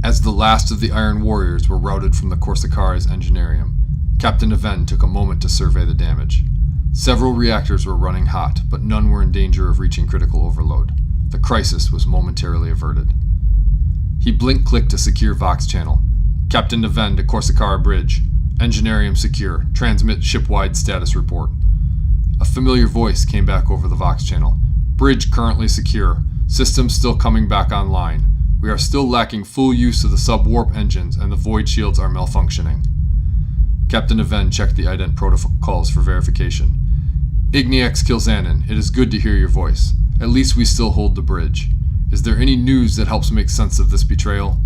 As the last of the Iron Warriors were routed from the Coruscare's engineerium, Captain Aven took a moment to survey the damage. Several reactors were running hot, but none were in danger of reaching critical overload. The crisis was momentarily averted. He blink-clicked to secure Vox channel. Captain Aven to Coruscare Bridge. Engineerium secure. Transmit ship-wide status report. A familiar voice came back over the Vox channel. Bridge currently secure. Systems still coming back online. We are still lacking full use of the sub-warp engines and the void shields are malfunctioning. Captain Aven checked the ident protocols for verification. Ignex Kilzanin, it is good to hear your voice. At least we still hold the bridge. Is there any news that helps make sense of this betrayal?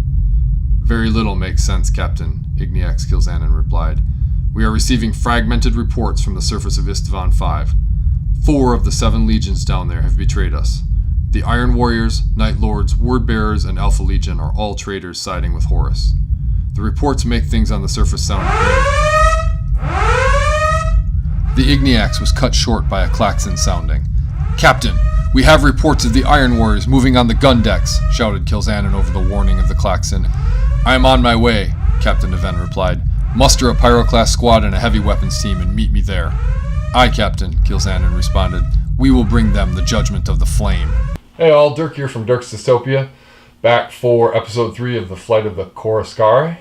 Very little makes sense, Captain, Ignex Kilzanin replied. We are receiving fragmented reports from the surface of Istvan 5. 4 of the 7 legions down there have betrayed us. The Iron Warriors, Night Lords, Word Bearers, and Alpha Legion are all traitors siding with Horus. The reports make things on the surface sound grim. The Igneax was cut short by a klaxon sounding. Captain, we have reports of the Iron Warriors moving on the gun decks, shouted Kilzanin over the warning of the klaxon. I am on my way, Captain Aven replied. Muster a Pyroclast squad and a heavy weapons team and meet me there. Aye, Captain, Kilzanin responded. We will bring them the judgment of the flame. Hey all, Dirk here from Dirk's Dystopia, back for episode 3 of the Flight of the Coruscare.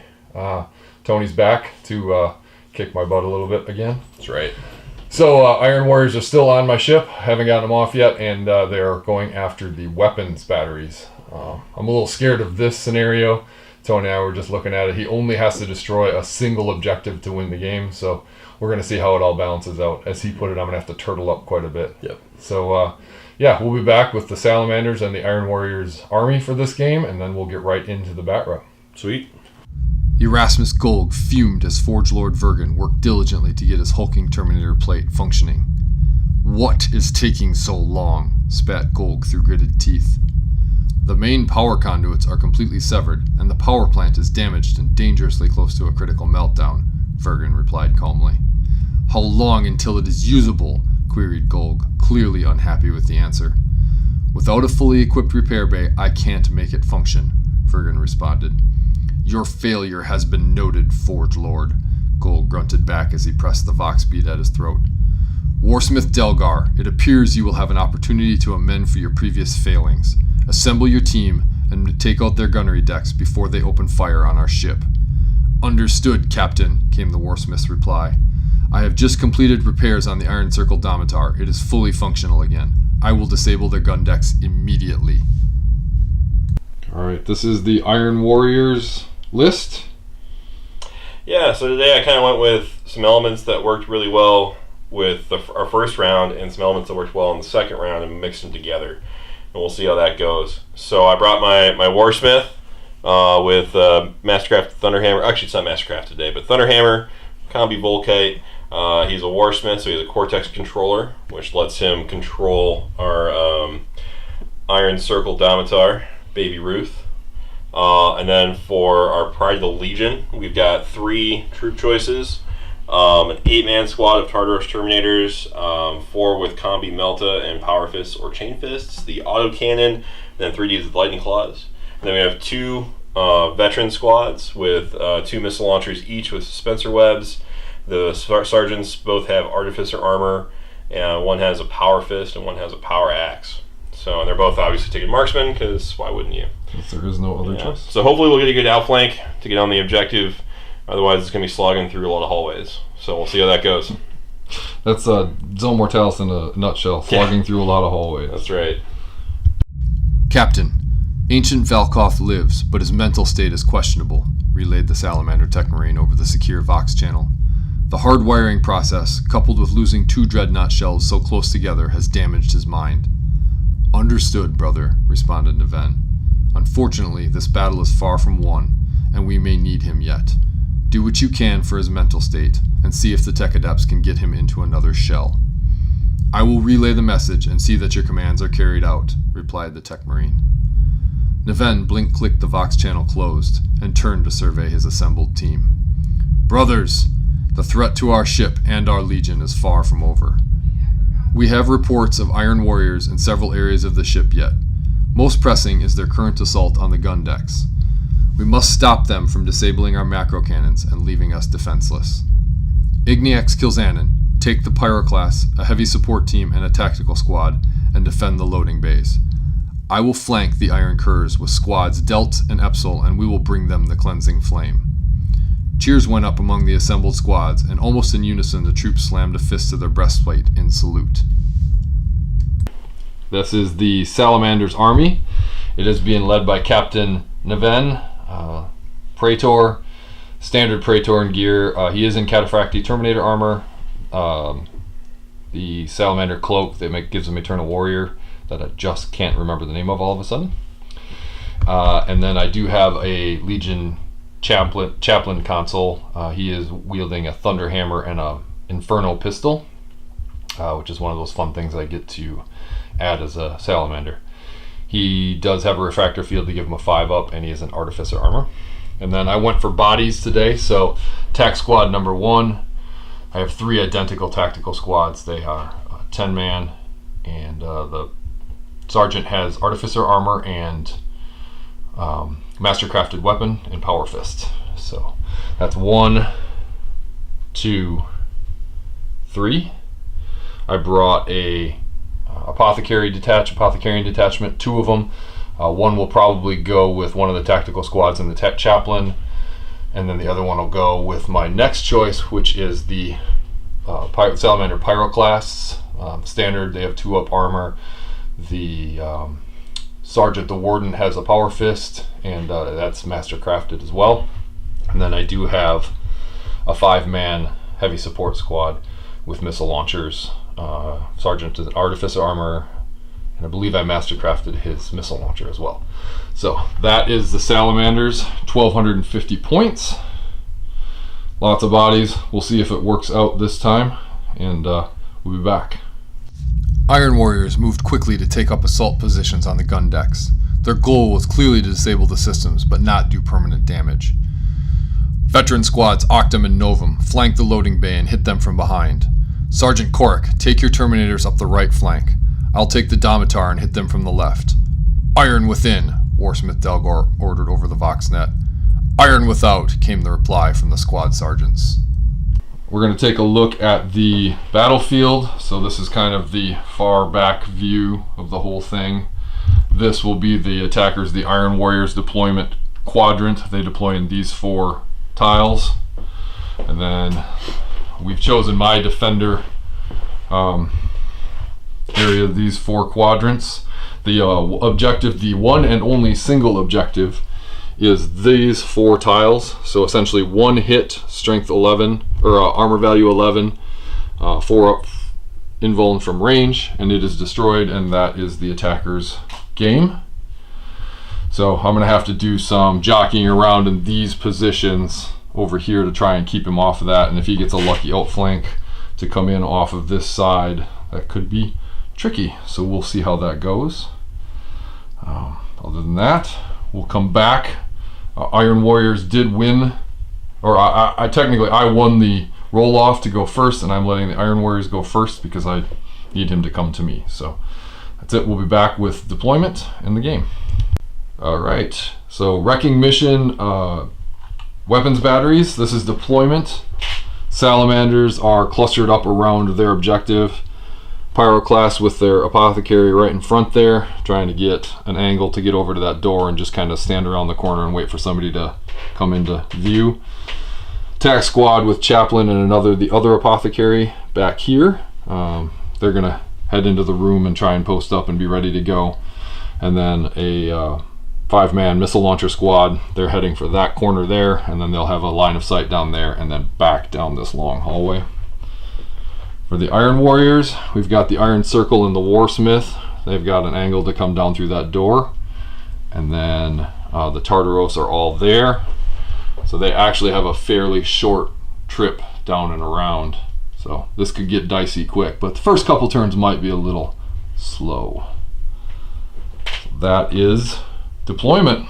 Tony's back to kick my butt a little bit again. That's right. So Iron Warriors are still on my ship, haven't gotten them off yet, and they're going after the weapons batteries. I'm a little scared of this scenario. Tony and I were just looking at it. He only has to destroy a single objective to win the game, so we're going to see how it all balances out. As he put it, I'm going to have to turtle up quite a bit. Yep. So, yeah, we'll be back with the Salamanders and the Iron Warriors army for this game, and then we'll get right into the bat route. Sweet. Erasmus Golg fumed as Forge Lord Vergen worked diligently to get his hulking Terminator plate functioning. What is taking so long? Spat Golg through gritted teeth. The main power conduits are completely severed, and the power plant is damaged and dangerously close to a critical meltdown, Vergen replied calmly. How long until it is usable? Queried Golg, clearly unhappy with the answer. Without a fully equipped repair bay, I can't make it function, Vergen responded. Your failure has been noted, Forge Lord, Golg grunted back as he pressed the Vox bead at his throat. Warsmith Delgar, it appears you will have an opportunity to amend for your previous failings. Assemble your team and take out their gunnery decks before they open fire on our ship. Understood, Captain, came the Warsmith's reply. I have just completed repairs on the Iron Circle Domitar. It is fully functional again. I will disable their gun decks immediately. Alright, this is the Iron Warriors list. Yeah, so today I kind of went with some elements that worked really well with our first round and some elements that worked well in the second round and mixed them together. And we'll see how that goes. So I brought my Warsmith with Mastercraft Thunderhammer. Actually, it's not Mastercraft today, but Thunderhammer, Combi Volkite. He's a Warsmith, so he's a Cortex controller, which lets him control our Iron Circle Domitar, Baby Ruth. And then for our Pride of the Legion, we've got 3 troop choices. An 8-man squad of Tartaros Terminators, 4 with Combi Melta and Power Fists or Chain Fists, the Autocannon, and then 3 dudes with Lightning Claws. And then we have 2 veteran squads with 2 missile launchers each with Spencer Webs. The sergeants both have Artificer Armor, and one has a Power Fist and one has a Power Axe. So, and they're both obviously taking Marksman, because why wouldn't you? If there is no other choice. So hopefully we'll get a good outflank to get on the objective. Otherwise, it's going to be slogging through a lot of hallways. So we'll see how that goes. That's Zone Mortalis in a nutshell, slogging through a lot of hallways. That's right. Captain, Ancient Valkoth lives, but his mental state is questionable, relayed the Salamander Tech Marine over the secure Vox channel. The hardwiring process, coupled with losing 2 dreadnought shells so close together, has damaged his mind. Understood, brother, responded Neven. Unfortunately, this battle is far from won, and we may need him yet. Do what you can for his mental state, and see if the Tech Adepts can get him into another shell. I will relay the message and see that your commands are carried out, replied the Tech Marine. Neven blink-clicked the Vox channel closed, and turned to survey his assembled team. Brothers, the threat to our ship and our Legion is far from over. We have reports of Iron Warriors in several areas of the ship yet. Most pressing is their current assault on the gun decks. We must stop them from disabling our macro cannons and leaving us defenseless. Igniax kills Annan. Take the Pyro class, a heavy support team, and a tactical squad, and defend the loading bays. I will flank the Iron Curs with squads Delt and Epsil, and we will bring them the cleansing flame. Cheers went up among the assembled squads, and almost in unison the troops slammed a fist to their breastplate in salute. This is the Salamanders army. It is being led by Captain Neven, Praetor, standard Praetor in gear. He is in Cataphracti Terminator armor. The Salamander cloak that gives him Eternal Warrior that I just can't remember the name of all of a sudden. And then I do have a Legion chaplain console. He is wielding a Thunder Hammer and a Inferno pistol, which is one of those fun things I get to add as a Salamander. He does have a refractor field to give him a 5-up, and he is an Artificer armor. And then I went for bodies today, so Tac Squad number 1. I have 3 identical tactical squads. They are 10-man, and the Sergeant has Artificer armor and Mastercrafted weapon and Power Fist. So that's 1, 2, 3. I brought a Apothecarian detachment, 2 of them. One will probably go with one of the tactical squads and the chaplain, and then the other one will go with my next choice, which is the Salamander Pyro class. Standard, they have 2-up armor. The Sergeant, the Warden, has a Power Fist, and that's Mastercrafted as well. And then I do have a 5-man heavy support squad with missile launchers. Sergeant is an Artificer armor, and I believe I Mastercrafted his missile launcher as well. So that is the Salamanders, 1,250 points. Lots of bodies. We'll see if it works out this time, and we'll be back. Iron Warriors moved quickly to take up assault positions on the gun decks. Their goal was clearly to disable the systems, but not do permanent damage. Veteran squads Octum and Novum flanked the loading bay and hit them from behind. Sergeant Korik, take your Terminators up the right flank. I'll take the Domitar and hit them from the left. Iron within, Warsmith Delgor ordered over the Voxnet. Iron without, came the reply from the squad sergeants. We're going to take a look at the battlefield. So this is kind of the far back view of the whole thing. This will be the attackers, the Iron Warriors deployment quadrant. They deploy in these 4 tiles. And then we've chosen my defender area, these 4 quadrants. The objective, the one and only single objective, is these 4 tiles. So essentially 1 hit, strength 11, or armor value 11, 4 up invuln from range, and it is destroyed, and that is the attacker's game. So I'm going to have to do some jockeying around in these positions over here to try and keep him off of that, and if he gets a lucky outflank to come in off of this side, that could be tricky. So we'll see how that goes. Other than that, we'll come back. Iron Warriors did win, or I technically won the roll off to go first, and I'm letting the Iron Warriors go first because I need him to come to me. So that's it. We'll be back with deployment in the game. All right, so wrecking mission, weapons batteries. This is deployment. Salamanders are clustered up around their objective. Pyro class with their apothecary right in front there, trying to get an angle to get over to that door and just kind of stand around the corner and wait for somebody to come into view. Tac squad with chaplain and the other apothecary back here. They're gonna head into the room and try and post up and be ready to go. And then a 5-man missile launcher squad, they're heading for that corner there, and then they'll have a line of sight down there and then back down this long hallway. For the Iron Warriors, we've got the Iron Circle and the Warsmith. They've got an angle to come down through that door. And then the Tartaros are all there. So they actually have a fairly short trip down and around. So this could get dicey quick, but the first couple turns might be a little slow. So that is deployment.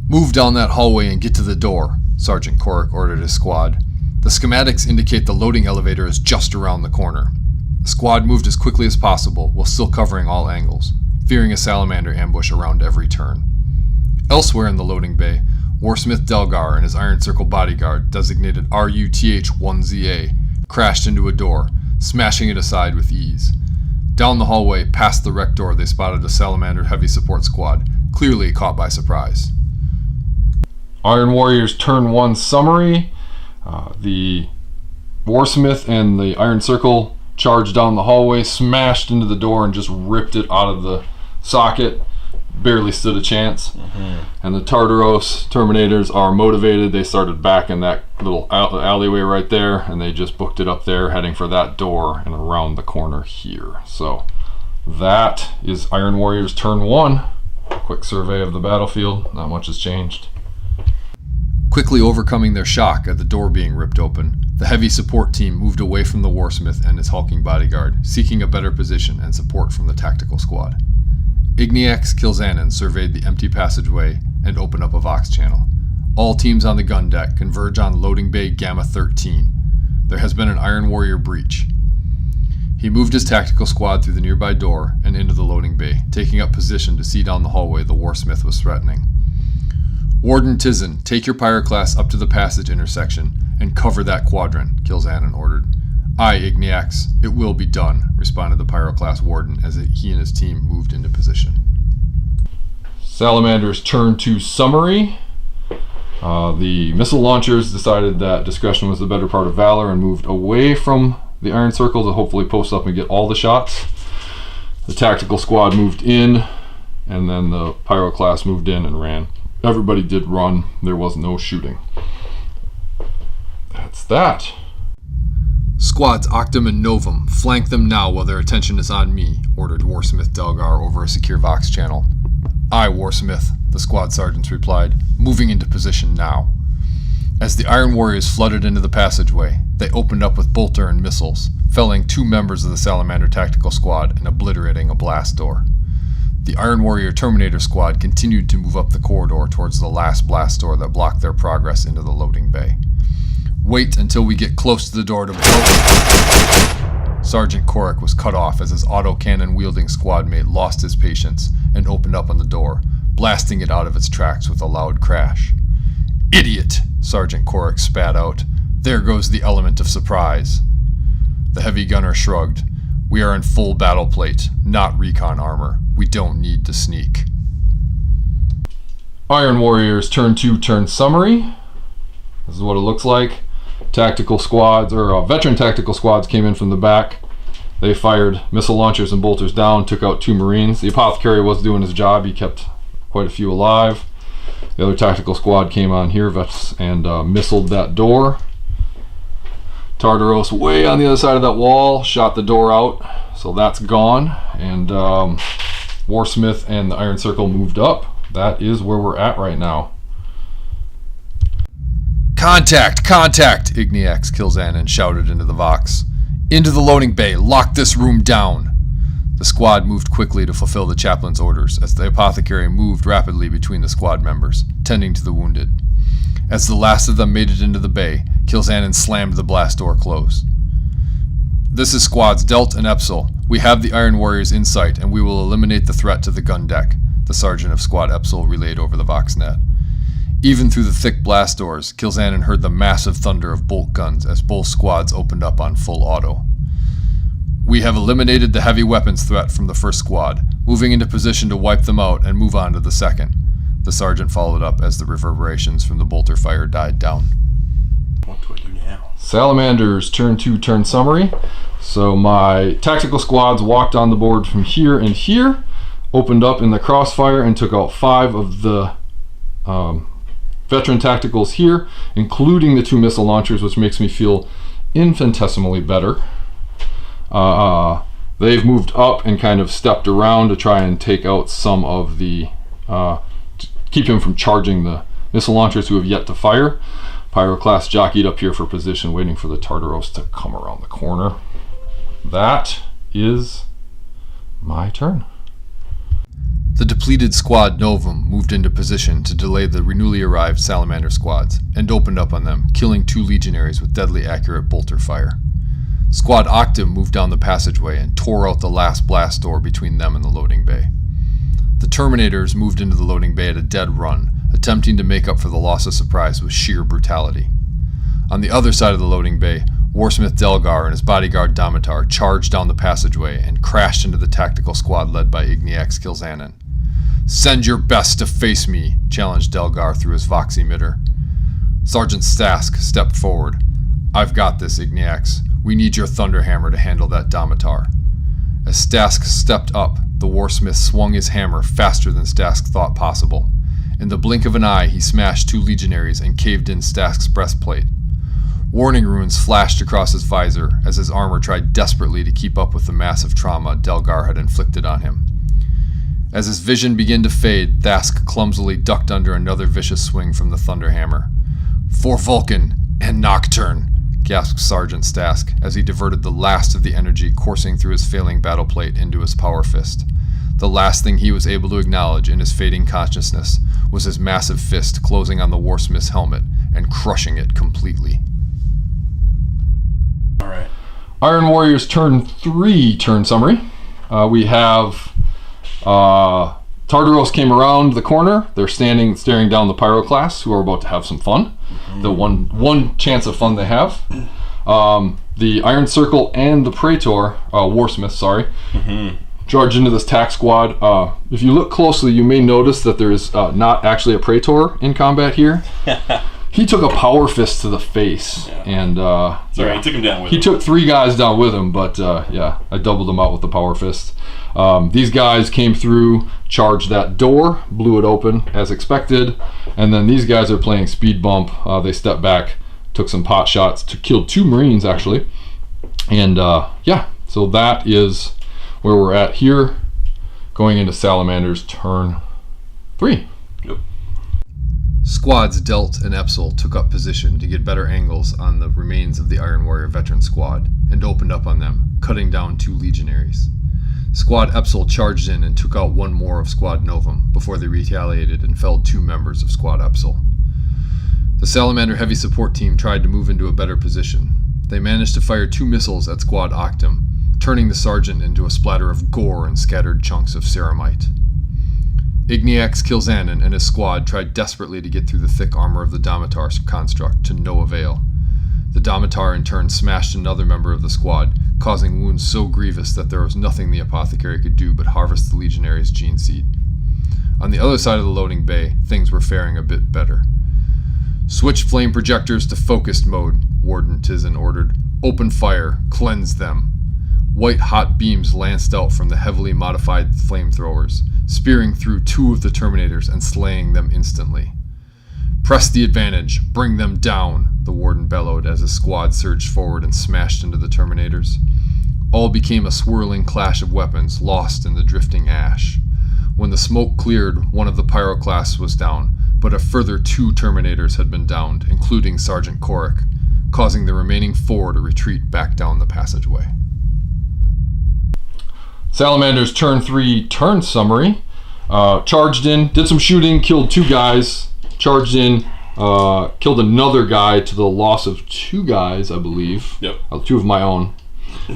Move down that hallway and get to the door, Sergeant Korik ordered his squad. The schematics indicate the loading elevator is just around the corner. The squad moved as quickly as possible while still covering all angles, fearing a salamander ambush around every turn. Elsewhere in the loading bay, Warsmith Delgar and his Iron Circle bodyguard, designated RUTH-1ZA, crashed into a door, smashing it aside with ease. Down the hallway, past the wreck door, they spotted a Salamander heavy support squad, clearly caught by surprise. Iron Warriors Turn 1 summary. The Warsmith and the Iron Circle charged down the hallway, smashed into the door, and just ripped it out of the socket. Barely stood a chance. And the Tartaros Terminators are motivated. They started back in that little alleyway right there, and they just booked it up there, heading for that door and around the corner here. So that is Iron Warriors Turn 1. Quick survey of the battlefield. Not much has changed. Quickly overcoming their shock at the door being ripped open, the heavy support team moved away from the Warsmith and his hulking bodyguard, seeking a better position and support from the tactical squad. Igniax Kil'jaeden surveyed the empty passageway and opened up a Vox channel. All teams on the gun deck converge on loading bay Gamma 13. There has been an Iron Warrior breach. He moved his tactical squad through the nearby door and into the loading bay, taking up position to see down the hallway the Warsmith was threatening. Warden Tizen, take your pyroclast up to the passage intersection and cover that quadrant, Kil'jaeden ordered. Aye, Igniax, it will be done, responded the pyroclast warden as he and his team moved into position. Salamanders Turn 2 summary. The missile launchers decided that discretion was the better part of valor and moved away from the Iron Circle to hopefully post up and get all the shots. The tactical squad moved in, and then the pyroclast moved in and ran. Everybody did run. There was no shooting. That's that. Squads Octum and Novum, flank them now while their attention is on me, ordered Warsmith Delgar over a secure Vox channel. Aye, Warsmith, the squad sergeants replied, moving into position now. As the Iron Warriors flooded into the passageway, they opened up with bolter and missiles, felling 2 members of the Salamander tactical squad and obliterating a blast door. The Iron Warrior Terminator squad continued to move up the corridor towards the last blast door that blocked their progress into the loading bay. Wait until we get close to the door to blow. Sergeant Korik was cut off as his autocannon-wielding squad mate lost his patience and opened up on the door, blasting it out of its tracks with a loud crash. Idiot! Sergeant Korik spat out. There goes the element of surprise. The heavy gunner shrugged. We are in full battle plate, not recon armor. We don't need to sneak. Iron Warriors Turn 2 turn summary. This is what it looks like. Tactical squads, or veteran tactical squads, came in from the back. They fired missile launchers and bolters down, took out 2 Marines. The apothecary was doing his job. He kept quite a few alive. The other tactical squad came on here and missiled that door. Tartaros, way on the other side of that wall, shot the door out. So that's gone. And Warsmith and the Iron Circle moved up. That is where we're at right now. Contact! Contact! Igniax Kil'jaeden shouted into the Vox. Into the loading bay! Lock this room down! The squad moved quickly to fulfill the chaplain's orders as the apothecary moved rapidly between the squad members, tending to the wounded. As the last of them made it into the bay, Kil'jaeden slammed the blast door closed. This is squads Delt and Epsil. We have the Iron Warriors in sight, and we will eliminate the threat to the gun deck, the sergeant of Squad Epsil relayed over the Voxnet. Even through the thick blast doors, Kil'jaeden heard the massive thunder of bolt guns as both squads opened up on full auto. We have eliminated the heavy weapons threat from the first squad, moving into position to wipe them out and move on to the second. The sergeant followed up as the reverberations from the bolter fire died down. What do I do now? Salamanders Turn 2 turn summary. So my tactical squads walked on the board from here and here, opened up in the crossfire and took out 5 of the veteran tacticals here, including the 2 missile launchers, which makes me feel infinitesimally better. They've moved up and kind of stepped around to try and take out some of the, keep him from charging the missile launchers who have yet to fire. Pyroclast jockeyed up here for position, waiting for the Tartaros to come around the corner. That is my turn. The depleted squad Novum moved into position to delay the newly arrived Salamander squads, and opened up on them, killing 2 legionaries with deadly accurate bolter fire. Squad Octum moved down the passageway and tore out the last blast door between them and the loading bay. The Terminators moved into the loading bay at a dead run, attempting to make up for the loss of surprise with sheer brutality. On the other side of the loading bay, Warsmith Delgar and his bodyguard Damatar charged down the passageway and crashed into the tactical squad led by Igniax Kilzanin. "Send your best to face me," challenged Delgar through his vox emitter. Sergeant Stask stepped forward. "I've got this, Igniax. We need your Thunderhammer to handle that Damatar." As Stask stepped up, the Warsmith swung his hammer faster than Stask thought possible. In the blink of an eye, he smashed 2 legionaries and caved in Stask's breastplate. Warning runes flashed across his visor as his armor tried desperately to keep up with the massive trauma Delgar had inflicted on him. As his vision began to fade, Thask clumsily ducked under another vicious swing from the Thunderhammer. "For Vulcan and Nocturne," gasped Sergeant Stask as he diverted the last of the energy coursing through his failing battle plate into his power fist. The last thing he was able to acknowledge in his fading consciousness was his massive fist closing on the Warsmith's helmet and crushing it completely. All right. Iron Warriors turn 3 turn summary. We have Tartaros came around the corner. They're staring down the Pyroclasts, who are about to have some fun. Mm-hmm. The one chance of fun they have. The Iron Circle and the Praetor, Warsmith, charge into this tack squad. If you look closely, you may notice that there is not actually a Praetor in combat here. He took a power fist to the face, and sorry, he took him down with him. He took 3 guys down with him, but I doubled him out with the power fist. These guys came through, charged that door, blew it open as expected, and then these guys are playing speed bump. They stepped back, took some pot shots, killed 2 Marines actually, and so that is where we're at here, going into Salamanders turn 3. Yep. Squads Delt and Epsil took up position to get better angles on the remains of the Iron Warrior veteran squad and opened up on them, cutting down 2 legionaries. Squad Epsil charged in and took out 1 more of Squad Novum before they retaliated and felled 2 members of Squad Epsil. The Salamander heavy support team tried to move into a better position. They managed to fire 2 missiles at Squad Octum, turning the sergeant into a splatter of gore and scattered chunks of ceramite. Igniax Kilzanin and his squad tried desperately to get through the thick armor of the Damatar construct, to no avail. The Damatar in turn smashed another member of the squad, causing wounds so grievous that there was nothing the apothecary could do but harvest the legionary's gene seed. On the other side of the loading bay, things were faring a bit better. "Switch flame projectors to focused mode," Warden Tizen ordered. "Open fire. Cleanse them." White hot beams lanced out from the heavily modified flamethrowers, spearing through 2 of the Terminators and slaying them instantly. "Press the advantage. Bring them down," the Warden bellowed as his squad surged forward and smashed into the Terminators. All became a swirling clash of weapons, lost in the drifting ash. When the smoke cleared, one of the Pyroclasts was down, but a further 2 Terminators had been downed, including Sergeant Korik, causing the remaining 4 to retreat back down the passageway. Salamanders turn 3 turn summary. Charged in, did some shooting, killed 2 guys, charged in, killed another guy to the loss of 2 guys, I believe. Yep. 2 of my own.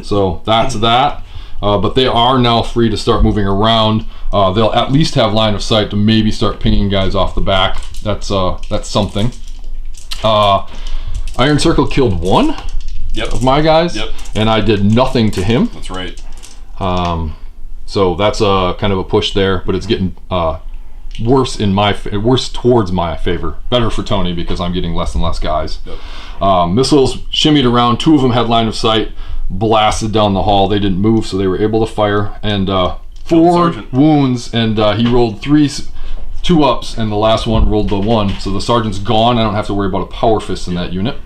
So that's that. But they are now free to start moving around. They'll at least have line of sight to maybe start pinging guys off the back. That's something. Iron Circle killed 1 of my guys, and I did nothing to him. That's right. So that's kind of a push there, but it's getting worse towards my favor. Better for Tony because I'm getting less and less guys. Yep. Missiles shimmied around. 2 of them had line of sight, blasted down the hall. They didn't move, so they were able to fire. And 4 wounds, and he rolled 2 ups, and the last one rolled the 1. So the sergeant's gone. I don't have to worry about a power fist in that unit.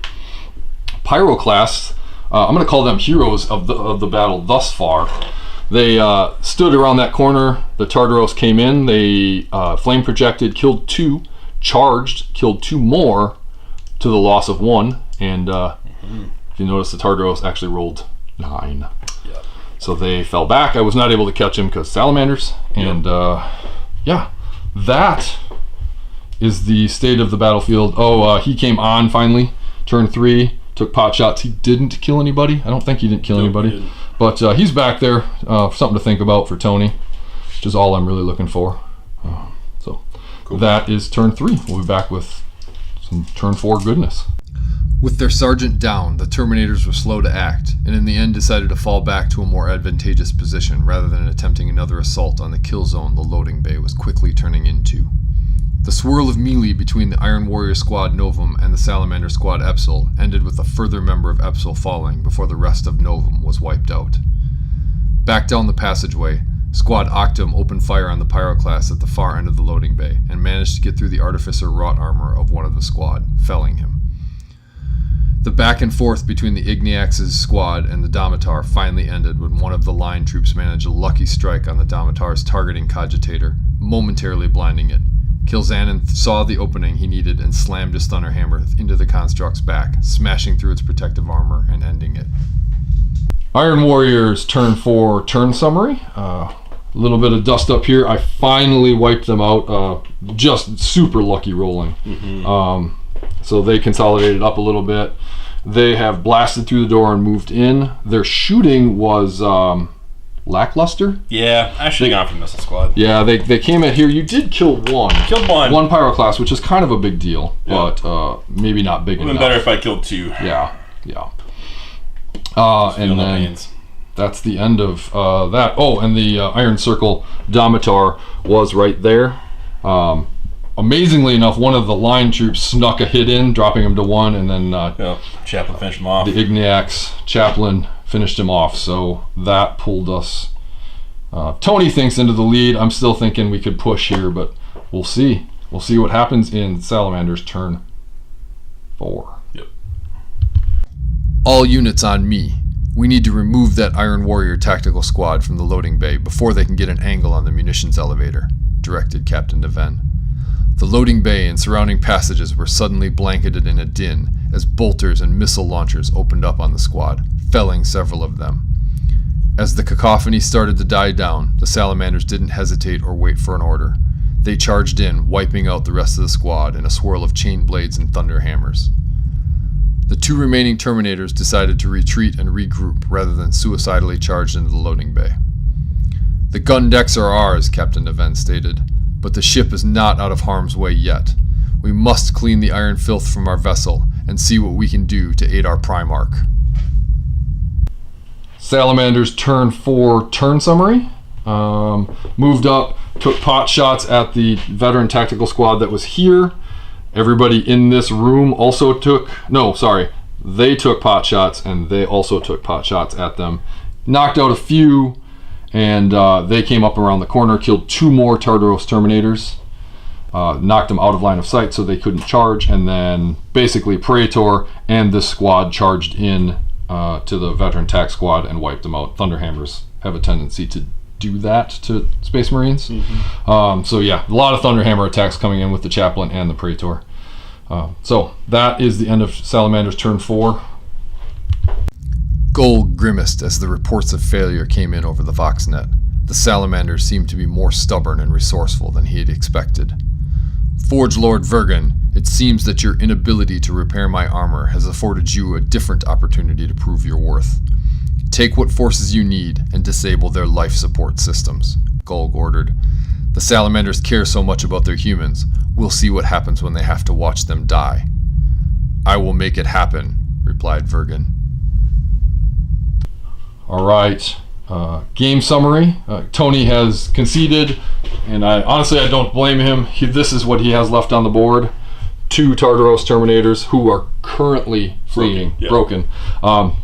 Pyroclasts, I'm going to call them heroes of the battle thus far. They stood around that corner. The Tartaros came in. They flame projected, killed 2, charged, killed 2 more to the loss of 1. And if you notice, the Tartaros actually rolled 9. Yeah. So they fell back. I was not able to catch him because Salamanders. And that is the state of the battlefield. He came on finally. Turn 3. Took pot shots. He didn't kill anybody. I don't think he didn't kill anybody. He but he's back there. Something to think about for Tony, which is all I'm really looking for. So that is turn 3. We'll be back with some turn 4 goodness. With their sergeant down, the Terminators were slow to act, and in the end decided to fall back to a more advantageous position rather than attempting another assault on the kill zone the loading bay was quickly turning into. The swirl of melee between the Iron Warrior Squad Novum and the Salamander Squad Epsil ended with a further member of Epsil falling before the rest of Novum was wiped out. Back down the passageway, Squad Octum opened fire on the Pyroclast at the far end of the loading bay and managed to get through the Artificer wrought armor of one of the squad, felling him. The back and forth between the Igniax's squad and the Domitar finally ended when one of the line troops managed a lucky strike on the Domitar's targeting cogitator, momentarily blinding it. Kil'jaeden saw the opening he needed and slammed his thunder hammer into the construct's back, smashing through its protective armor and ending it. Iron Warriors turn 4 turn summary. A little bit of dust up here. I finally wiped them out. Just super lucky rolling. So they consolidated up a little bit. They have blasted through the door and moved in. Their shooting was lackluster. Yeah, I should have gone for Missile Squad. Yeah, they came at here. You did kill one. Killed one. One Pyroclast, which is kind of a big deal, but maybe not big enough. Would have been better if I killed 2. Yeah. And then that's the end of that. Oh, and the Iron Circle Domitar was right there. Amazingly enough, one of the line troops snuck a hit in, dropping him to 1, and then Chaplain finished him off. The Igniax Chaplain finished him off, so that pulled us, Tony thinks, into the lead. I'm still thinking we could push here, but we'll see. We'll see what happens in Salamander's turn 4. Yep. All units on me. We need to remove that Iron Warrior tactical squad from the loading bay before they can get an angle on the munitions elevator, directed Captain Deven. The loading bay and surrounding passages were suddenly blanketed in a din as bolters and missile launchers opened up on the squad, felling several of them. As the cacophony started to die down, the Salamanders didn't hesitate or wait for an order. They charged in, wiping out the rest of the squad in a swirl of chain blades and thunder hammers. The 2 remaining Terminators decided to retreat and regroup rather than suicidally charge into the loading bay. The gun decks are ours, Captain Deven stated, but the ship is not out of harm's way yet. We must clean the iron filth from our vessel and see what we can do to aid our Primarch. Salamander's turn 4 turn summary. Moved up, took pot shots at the veteran tactical squad that was here. Everybody in this room also they took pot shots, and they also took pot shots at them. Knocked out a few, and they came up around the corner, killed 2 more Tartaros Terminators, knocked them out of line of sight so they couldn't charge, and then basically Praetor and this squad charged in to the veteran tac squad and wiped them out. Thunderhammers have a tendency to do that to Space Marines. So yeah, a lot of Thunderhammer attacks coming in with the Chaplain and the Praetor. So that is the end of Salamander's turn 4. Gold grimaced as the reports of failure came in over the Voxnet. The Salamanders seemed to be more stubborn and resourceful than he had expected. Forge Lord Vergen, it seems that your inability to repair my armor has afforded you a different opportunity to prove your worth. Take what forces you need and disable their life support systems, Golg ordered. The Salamanders care so much about their humans. We'll see what happens when they have to watch them die. I will make it happen, replied Vergen. All right. Game summary. Tony has conceded, and I don't blame him. This is what he has left on the board. 2 Tartaros Terminators who are currently fleeing, broken.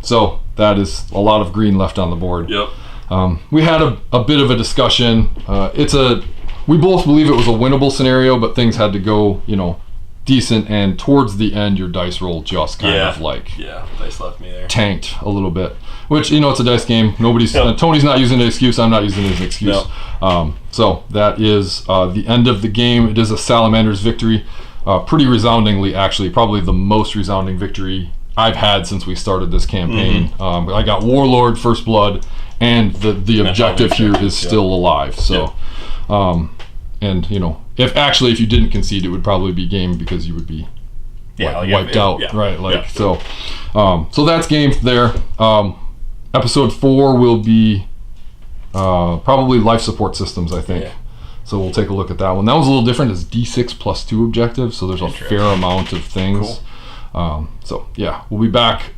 So that is a lot of green left on the board. Yep. We had a bit of a discussion. We both believe it was a winnable scenario, but things had to go, decent, and towards the end your dice roll just kind of dice left me there. Tanked a little bit, which it's a dice game. Tony's not using an excuse, I'm not using it as an excuse. So that is the end of the game. It is a Salamander's victory, pretty resoundingly, actually, probably the most resounding victory I've had since we started this campaign. I got Warlord, First Blood, and the objective here is still alive. So and if you didn't concede, it would probably be game because you would be wiped out, right? So that's game there. Episode 4 will be probably life support systems, I think. So we'll take a look at that one. That was a little different. It's D6 plus 2 objectives, so there's a fair amount of things. Cool. So yeah, we'll be back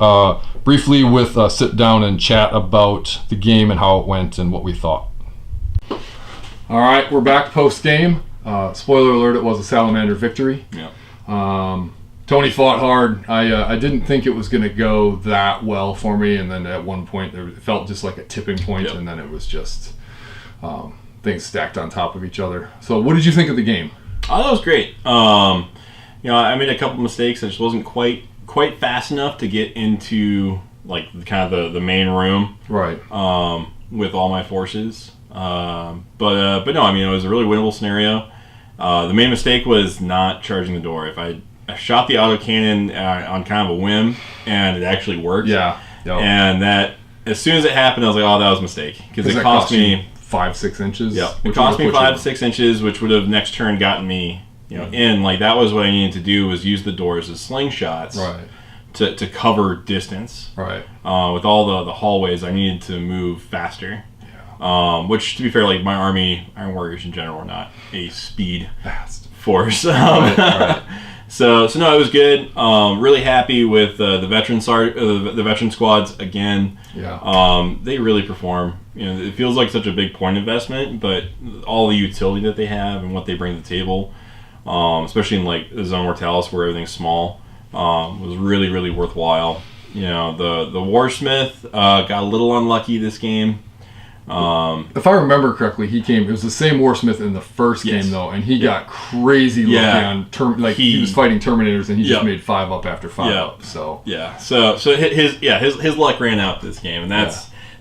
briefly with sit down and chat about the game and how it went and what we thought. All right, we're back post game. Spoiler alert: it was a Salamander victory. Yeah. Tony fought hard. I didn't think it was going to go that well for me, and then at one point it felt just like a tipping point, and then it was just things stacked on top of each other. So what did you think of the game? Oh, that was great. I made a couple mistakes. I just wasn't quite fast enough to get into like kind of the main room, Right. with all my forces. But no, I mean, it was a really winnable scenario. The main mistake was not charging the door. If I shot the autocannon on kind of a whim, and it actually worked. Yeah. Yep. And that, as soon as it happened, I was like, oh, that was a mistake. Because it cost me 5-6 inches. Yeah, it cost me 5-6 inches, which would have next turn gotten me, in. Like, that was what I needed to do, was use the doors as slingshots, Right. to cover distance. Right. With all the hallways, I needed to move faster. Yeah. Which, to be fair, like my Iron Warriors in general are not a speed Fast. force. Right. So no, it was good. Really happy with the veteran squads again. Yeah. They really perform. It feels like such a big point investment, but all the utility that they have and what they bring to the table, especially in like the Zone Mortalis where everything's small, was really, really worthwhile. The Warsmith got a little unlucky this game. If I remember correctly, it was the same Warsmith in the first game though, and he got crazy lucky on he was fighting Terminators and he just made 5 up after 5 up. So so his luck ran out this game, and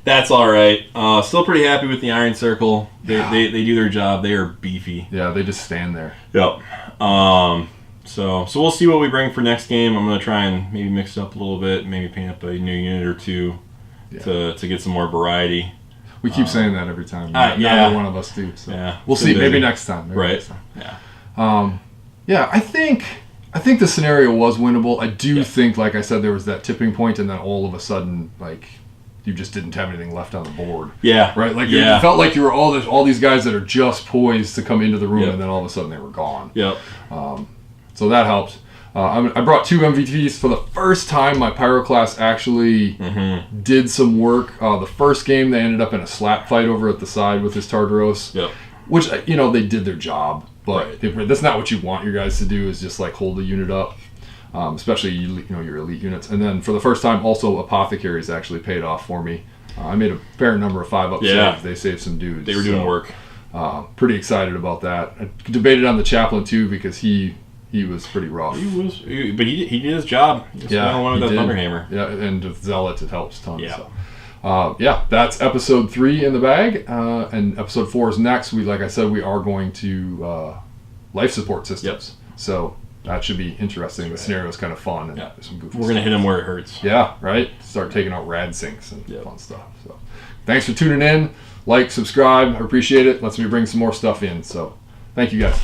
that's all right. Still pretty happy with the Iron Circle. They do their job. They are beefy. Yeah, they just stand there. Yep. So we'll see what we bring for next game. I'm gonna try and maybe mix it up a little bit, maybe paint up a new unit or two to get some more variety. We keep saying that every time. Neither one of us do. So we'll see. Maybe next time. Next time. Yeah. I think the scenario was winnable. I do think, like I said, there was that tipping point, and then all of a sudden, like, you just didn't have anything left on the board. Yeah. Right. Like it felt like you were all these guys that are just poised to come into the room, and then all of a sudden they were gone. Yep. So that helped. I brought 2 MVPs for the first time. My Pyroclast actually did some work. The first game, they ended up in a slap fight over at the side with his Tartaros, which they did their job, but that's not what you want your guys to do. Is just like hold the unit up, especially your elite units. And then for the first time, also Apothecaries actually paid off for me. I made a fair number of 5-up saves. They saved some dudes. They were doing work. Pretty excited about that. I debated on the Chaplain too because he was pretty rough. But he did his job. He was one with that Thunderhammer. Yeah, and with Zealot, it helps tons. Yeah. So. That's episode 3 in the bag, and episode 4 is next. Like I said, we are going to life support systems. Yep. So that should be interesting. The scenario is kind of fun. And there's some goofy We're going to hit him where it hurts. Yeah, right? Start taking out rad sinks and fun stuff. So thanks for tuning in. Like, subscribe. I appreciate it. Lets me bring some more stuff in. So thank you guys.